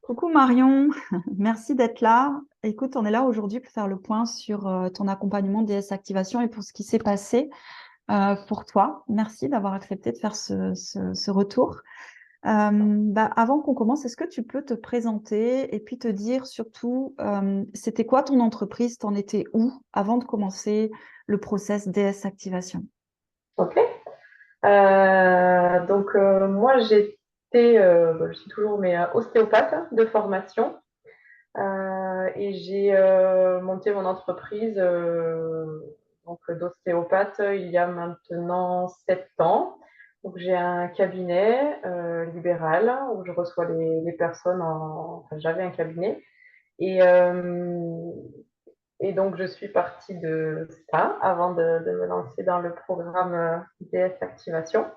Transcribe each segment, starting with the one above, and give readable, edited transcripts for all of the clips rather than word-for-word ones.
Coucou Marion, merci d'être là. Écoute, on est là aujourd'hui pour faire le point sur ton accompagnement DS Activation et pour ce qui s'est passé pour toi. Merci d'avoir accepté de faire ce retour. Avant qu'on commence, est-ce que tu peux te présenter et puis te dire surtout, c'était quoi ton entreprise, t'en étais où avant de commencer le process DS Activation? Ok. Moi, je suis toujours ostéopathe de formation et j'ai monté mon entreprise d'ostéopathe il y a maintenant 7 ans. Donc, j'ai un cabinet libéral où je reçois les personnes Enfin, j'avais un cabinet et, euh, et donc, je suis partie de ça avant de me lancer dans le programme DS Activation.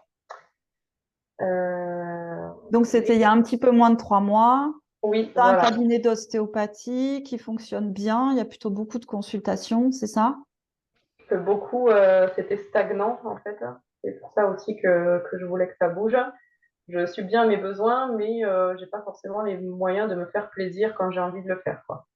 Euh, Donc, c'était il y a un petit peu moins de 3 mois. oui, Tu as un voilà. cabinet d'ostéopathie qui fonctionne bien. Il y a plutôt beaucoup de consultations, c'est ça? Que beaucoup, c'était stagnant en fait. C'est pour ça aussi que je voulais que ça bouge. Je suis bien à mes besoins, mais j'ai pas forcément les moyens de me faire plaisir quand j'ai envie de le faire, quoi.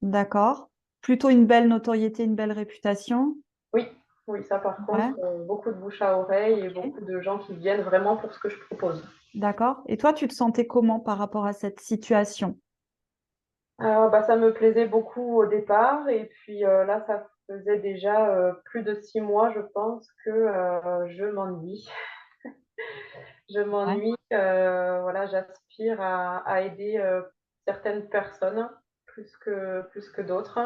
D'accord. Plutôt une belle notoriété, une belle réputation. Oui, oui, ça par Ouais, contre, beaucoup de bouche à oreille et ok. beaucoup de gens qui viennent vraiment pour ce que je propose. D'accord. Et toi, tu te sentais comment par rapport à cette situation? Ça me plaisait beaucoup au départ et puis là, ça faisait déjà plus de 6 mois, je pense, que je m'ennuie. Je Ouais. m'ennuie, voilà, j'aspire à aider certaines personnes plus que d'autres.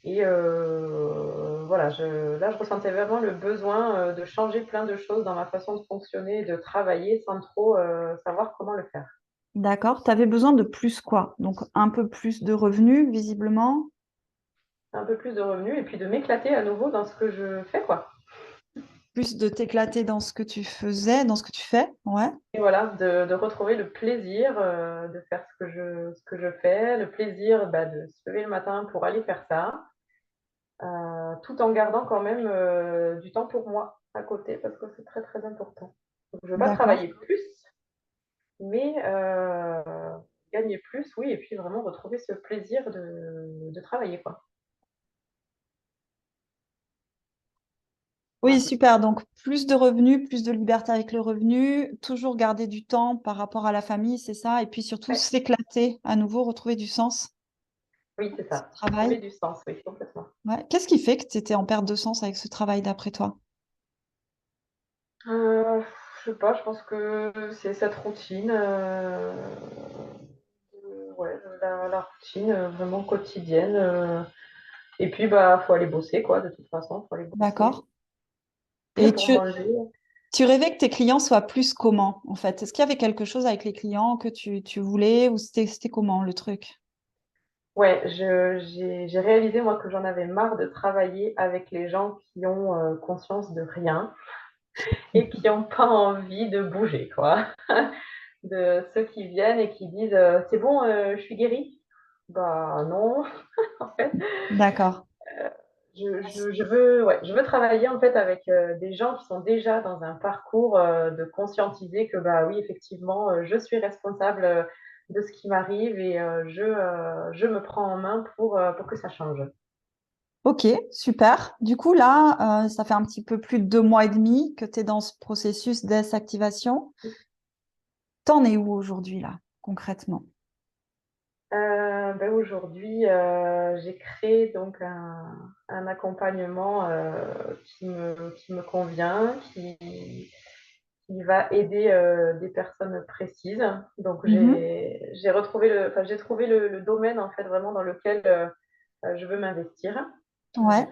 Et voilà, là, je ressentais vraiment le besoin de changer plein de choses dans ma façon de fonctionner et de travailler sans trop savoir comment le faire. D'accord. Tu avais besoin de plus quoi? Donc, un peu plus de revenus, visiblement. Un peu plus de revenus et puis de m'éclater à nouveau dans ce que je fais, quoi. Plus de t'éclater dans ce que tu faisais, dans ce que tu fais. Ouais. Et voilà, de retrouver le plaisir de faire ce que je fais, le plaisir de se lever le matin pour aller faire ça. Tout en gardant quand même du temps pour moi à côté parce que c'est très très important. Donc, je ne veux pas D'accord. travailler plus, mais gagner plus, oui, et puis vraiment retrouver ce plaisir de travailler, quoi. Oui, Voilà. super. Donc, plus de revenus, plus de liberté avec le revenu, toujours garder du temps par rapport à la famille, c'est ça. Et puis surtout, Ouais. s'éclater à nouveau, retrouver du sens Oui, c'est dans ce ça. travail. Trouver du sens, oui, complètement. Ouais. Qu'est-ce qui fait que tu étais en perte de sens avec ce travail d'après toi? Euh, je sais pas, je pense que c'est cette routine, ouais, la routine vraiment quotidienne. Et puis, faut aller bosser, quoi, de toute façon, faut aller bosser D'accord. Et pour tu, manger. tu rêvais que tes clients soient plus comment, en fait? Est-ce qu'il y avait quelque chose avec les clients que tu voulais ou c'était comment le truc? Ouais, j'ai réalisé, moi, que j'en avais marre de travailler avec les gens qui ont conscience de rien et qui n'ont pas envie de bouger, quoi. De ceux qui viennent et qui disent c'est bon, je suis guérie. Bah non, en fait. D'accord. Je veux travailler en fait avec des gens qui sont déjà dans un parcours de conscientiser que bah oui, effectivement, je suis responsable de ce qui m'arrive et je me prends en main pour que ça change. Ok, super. Du coup, là, ça fait un petit peu plus de 2 mois et demi que tu es dans ce processus d'activation. T'en es où aujourd'hui, là, concrètement? Aujourd'hui, j'ai créé donc un accompagnement qui me convient, qui va aider des personnes précises. Donc, Mhm. j'ai trouvé le domaine en fait vraiment dans lequel je veux m'investir Ouais,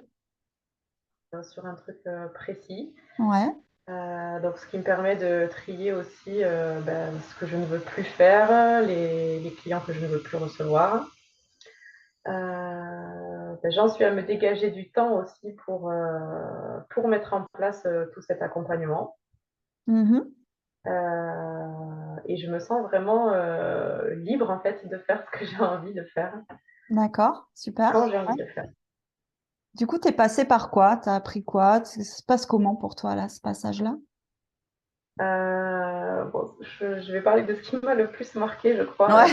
sur un truc précis. ouais. Donc, ce qui me permet de trier aussi ce que je ne veux plus faire, les clients que je ne veux plus recevoir. J'en suis à me dégager du temps aussi pour mettre en place tout cet accompagnement. Mhm. Et je me sens vraiment libre en fait de faire ce que j'ai envie de faire D'accord, quand super. j'ai envie Ouais. de le faire. Du coup, tu es passé par quoi? Tu as appris quoi? Ça se passe comment pour toi, là, ce passage-là? Bon, je vais parler de ce qui m'a le plus marqué, je crois, Ouais.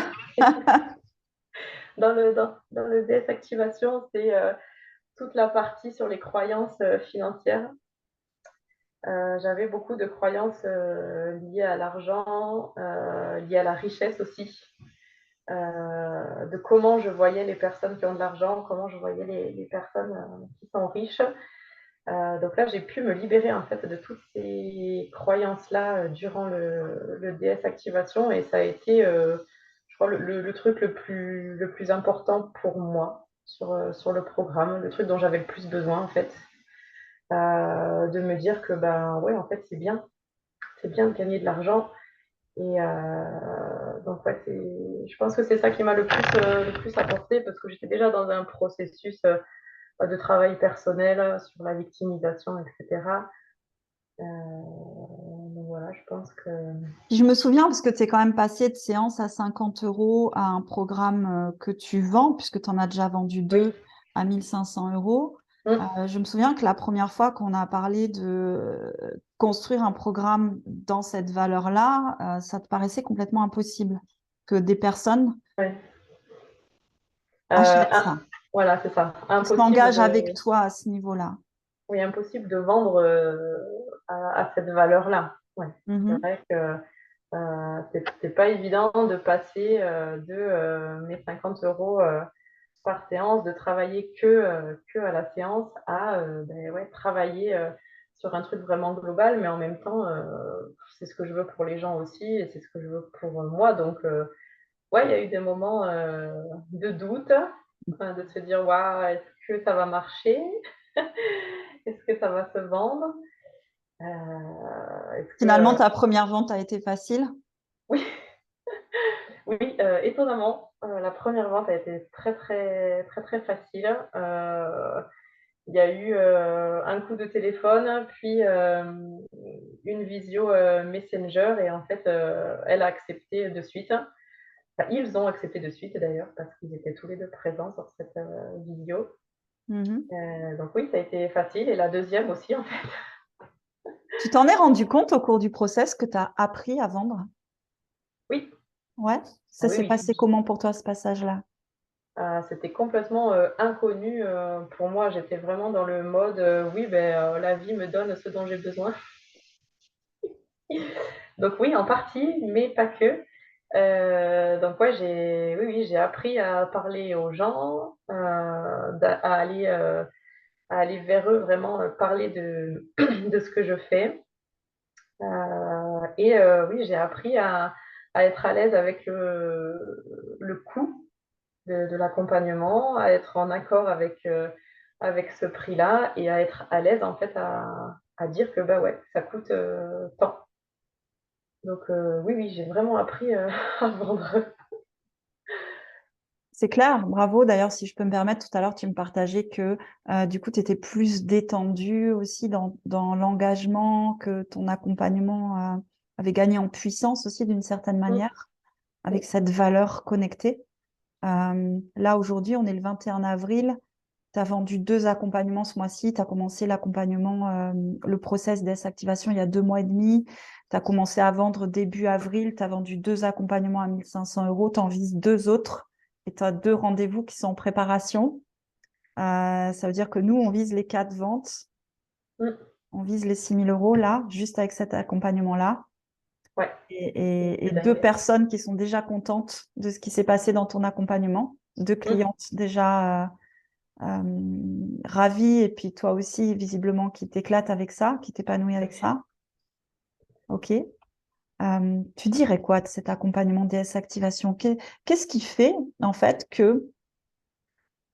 dans le DS Activation, c'est toute la partie sur les croyances financières. J'avais beaucoup de croyances liées à l'argent, liées à la richesse aussi, de comment je voyais les personnes qui ont de l'argent, comment je voyais les personnes qui sont riches. Donc là, j'ai pu me libérer en fait de toutes ces croyances-là durant le DS Activation et ça a été, je crois, le truc le plus important pour moi sur le programme, le truc dont j'avais le plus besoin en fait, de me dire que ben ouais, en fait, c'est bien de gagner de l'argent. Et donc ouais, je pense que c'est ça qui m'a le plus apporté parce que j'étais déjà dans un processus de travail personnel sur la victimisation, etc. Donc voilà, je pense que Je me souviens, parce que tu es quand même passé de séance à 50 euros à un programme que tu vends, puisque tu en as déjà vendu oui. deux à 1500 euros. Mm. Je me souviens que la première fois qu'on a parlé de construire un programme dans cette valeur-là, ça te paraissait complètement impossible que des personnes Ouais. achètent Ah, ça, voilà, c'est ça. qui Impossible s'engagent de, avec toi à ce niveau-là. oui, impossible de vendre à cette valeur-là. Ouais. C'est Mhm. vrai que c'est pas évident de passer de mes 50 euros par séance, de travailler que à la séance, à ben ouais, travailler sur un truc vraiment global, mais en même temps, c'est ce que je veux pour les gens aussi, et c'est ce que je veux pour moi. Donc, ouais, il y a eu des moments de doute, de se dire, waouh, est-ce que ça va marcher? Est-ce que ça va se vendre? Est-ce Finalement, que... ta première vente a été facile. Oui, oui, étonnamment, la première vente a été très, très, très, très facile. Il y a eu un coup de téléphone, puis une visio Messenger, et en fait, elle a accepté de suite. Enfin, ils ont accepté de suite d'ailleurs, parce qu'ils étaient tous les deux présents sur cette visio. Mhm. Donc oui, ça a été facile. Et la deuxième aussi, en fait. Tu t'en es rendu compte au cours du process que tu as appris à vendre? Oui, Ouais. Ça oui, s'est oui. passé comment pour toi, ce passage-là? C'était complètement inconnu pour moi. J'étais vraiment dans le mode, oui, ben, la vie me donne ce dont j'ai besoin. Donc oui, en partie, mais pas que. Donc ouais, oui, oui, j'ai appris à parler aux gens, à aller vers eux, vraiment parler de ce que je fais. Et oui, j'ai appris à être à l'aise avec le coût de l'accompagnement, à être en accord avec ce prix-là et à être à l'aise en fait à dire que bah ouais, ça coûte tant. Donc oui, oui, j'ai vraiment appris à vendre. C'est clair, bravo. D'ailleurs, si je peux me permettre, tout à l'heure, tu me partageais que du coup, tu étais plus détendu aussi dans l'engagement, que ton accompagnement avait gagné en puissance aussi d'une certaine Mm, manière, avec oui, cette valeur connectée. Là, aujourd'hui, on est le 21 avril. Tu as vendu deux accompagnements ce mois-ci. Tu as commencé l'accompagnement, le process d'activation il y a 2 mois et demi. Tu as commencé à vendre début avril. Tu as vendu deux accompagnements à 1500 euros. Tu en vises deux autres et tu as deux rendez-vous qui sont en préparation. Ça veut dire que nous, on vise les 4 ventes. mm, On vise les 6000 € là, juste avec cet accompagnement-là. ouais, Et c'est deux dingue. personnes qui sont déjà contentes de ce qui s'est passé dans ton accompagnement. Deux Mm, clientes déjà ravie et puis toi aussi visiblement qui t'éclate avec ça, qui t'épanouit avec oui. ça. Ok. Tu dirais quoi de cet accompagnement DS Activation? Qu'est-ce qui fait en fait que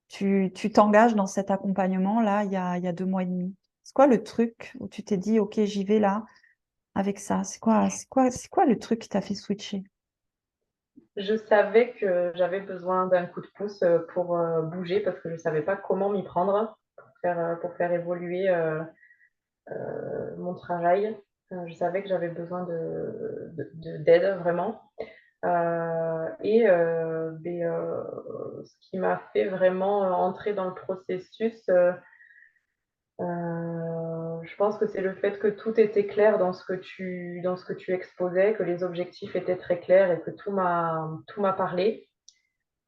tu t'engages dans cet accompagnement là il y a 2 mois et demi? C'est quoi le truc où tu t'es dit ok j'y vais là avec ça? C'est quoi le truc qui t'a fait switcher? Je savais que j'avais besoin d'un coup de pouce pour bouger parce que je ne savais pas comment m'y prendre pour faire évoluer mon travail. Je savais que j'avais besoin d'aide vraiment. Ce qui m'a fait vraiment entrer dans le processus, Je pense que c'est le fait que tout était clair dans ce que tu exposais, que les objectifs étaient très clairs et que tout m'a parlé.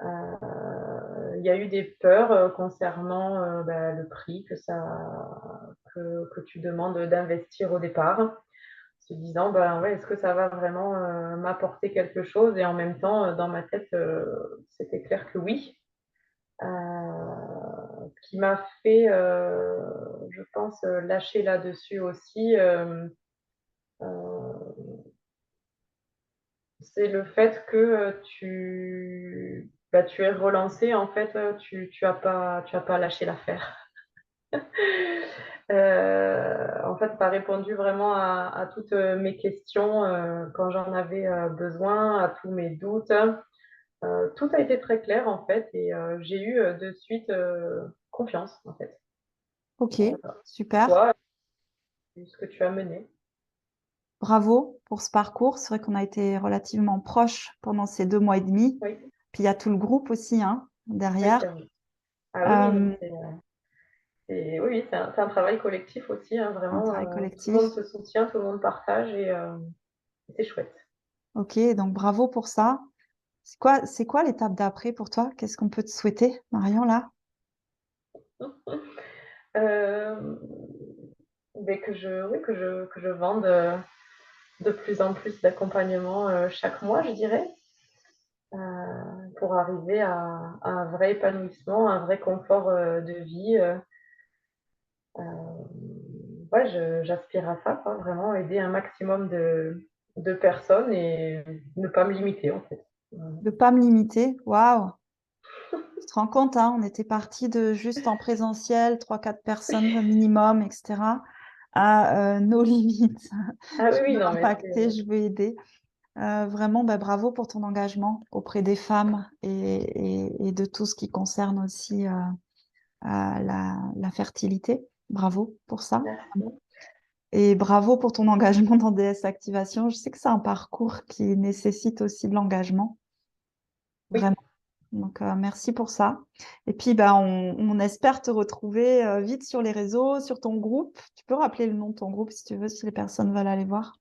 Il y a eu des peurs concernant le prix que tu demandes d'investir au départ, se disant ben ouais, est-ce que ça va vraiment m'apporter quelque chose? Et en même temps, dans ma tête, c'était clair que oui. Ce qui m'a fait, je pense, lâcher là-dessus aussi, c'est le fait que tu es relancé, en fait, tu as pas lâché l'affaire. En fait, tu as répondu vraiment à toutes mes questions quand j'en avais besoin, à tous mes doutes. Tout a été très clair, en fait, et j'ai eu de suite confiance, en fait, Ok, voilà. super. Toi, et ce que tu as mené. Bravo pour ce parcours. C'est vrai qu'on a été relativement proches pendant ces 2 mois et demi. Oui, Puis il y a tout le groupe aussi hein, oui, derrière. c'est vrai. Ah oui, oui, non, Euh, oui, oui, c'est un travail collectif aussi, hein, un vraiment. travail Tout le monde collectif. se soutient, tout le monde partage et c'est chouette. Ok, donc bravo pour ça. C'est quoi l'étape d'après pour toi? Qu'est-ce qu'on peut te souhaiter, Marion, là? Euh, oui, que je vende de plus en plus d'accompagnement chaque mois, je dirais, pour arriver à un vrai épanouissement, un vrai confort de vie. Ouais, j'aspire à ça, quoi, vraiment aider un maximum de personnes et ne pas me limiter, en fait. De pas me limiter. Waouh! Tu te rends compte, hein, on était parti de juste en présentiel, 3, 4 personnes minimum, etc., à nos limites. Ah Je oui, oui, veux non, mais impacter, je veux aider. Vraiment, bah, bravo pour ton engagement auprès des femmes et de tout ce qui concerne aussi la fertilité. Bravo pour ça. merci. Et bravo pour ton engagement dans DS Activation. Je sais que c'est un parcours qui nécessite aussi de l'engagement, Oui, vraiment. Donc, merci pour ça. Et puis, bah, on espère te retrouver vite sur les réseaux, sur ton groupe. Tu peux rappeler le nom de ton groupe si tu veux, si les personnes veulent aller voir.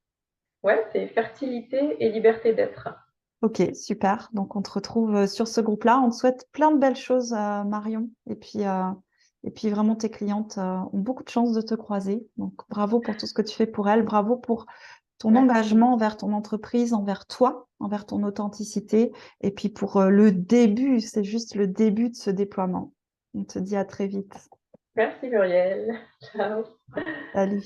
ouais, c'est fertilité et liberté d'être. Ok, super. Donc, on te retrouve sur ce groupe-là. On te souhaite plein de belles choses, Marion. Et puis, vraiment, tes clientes ont beaucoup de chance de te croiser. Donc, bravo pour tout ce que tu fais pour elles. Bravo pour ton Merci. engagement envers ton entreprise, envers toi, envers ton authenticité. Et puis, pour le début, c'est juste le début de ce déploiement. On te dit à très vite. Merci Muriel. Ciao. Salut.